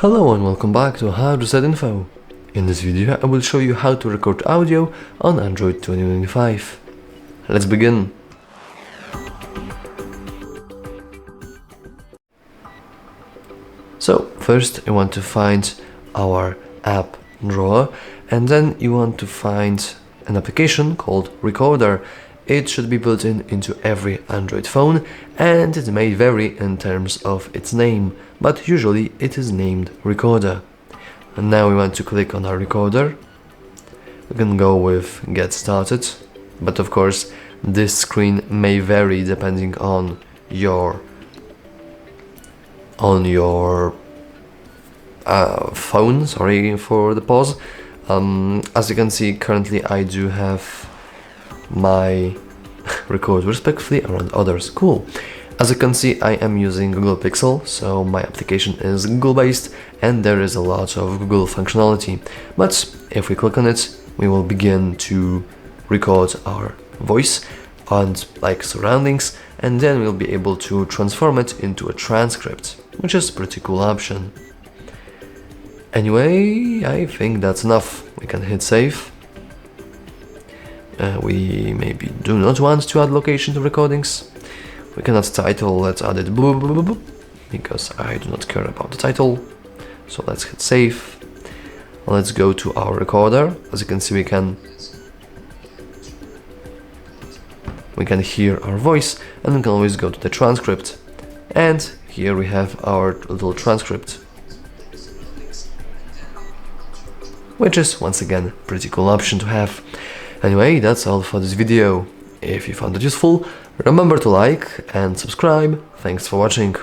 Hello and welcome back to HardReset.Info. In this video I will show you how to record audio on Android 2025. Let's begin. So first you want to find our app drawer, and then you want to find an application called Recorder. It should be built into every Android phone, and it may vary in terms of its name, but usually it is named Recorder. And now we want to click on our recorder. We can go with Get Started, but of course this screen may vary depending on your phone. Sorry for the pause. As you can see, currently I do have my record respectively around others. Cool. As you can see, I am using Google Pixel, so my application is Google based and there is a lot of Google functionality. But if we click on it, we will begin to record our voice and like surroundings, and then we'll be able to transform it into a transcript, which is a pretty cool option. Anyway, I think that's enough. We can hit save. We maybe do not want to add location to recordings. We can add title. Let's add it blah, blah, blah, blah, because I do not care about the title. So let's hit save. Let's go to our recorder. As you can see, we can hear our voice, and we can always go to the transcript. And here we have our little transcript, which is once again a pretty cool option to have. Anyway, that's all for this video. If you found it useful, remember to like and subscribe. Thanks for watching.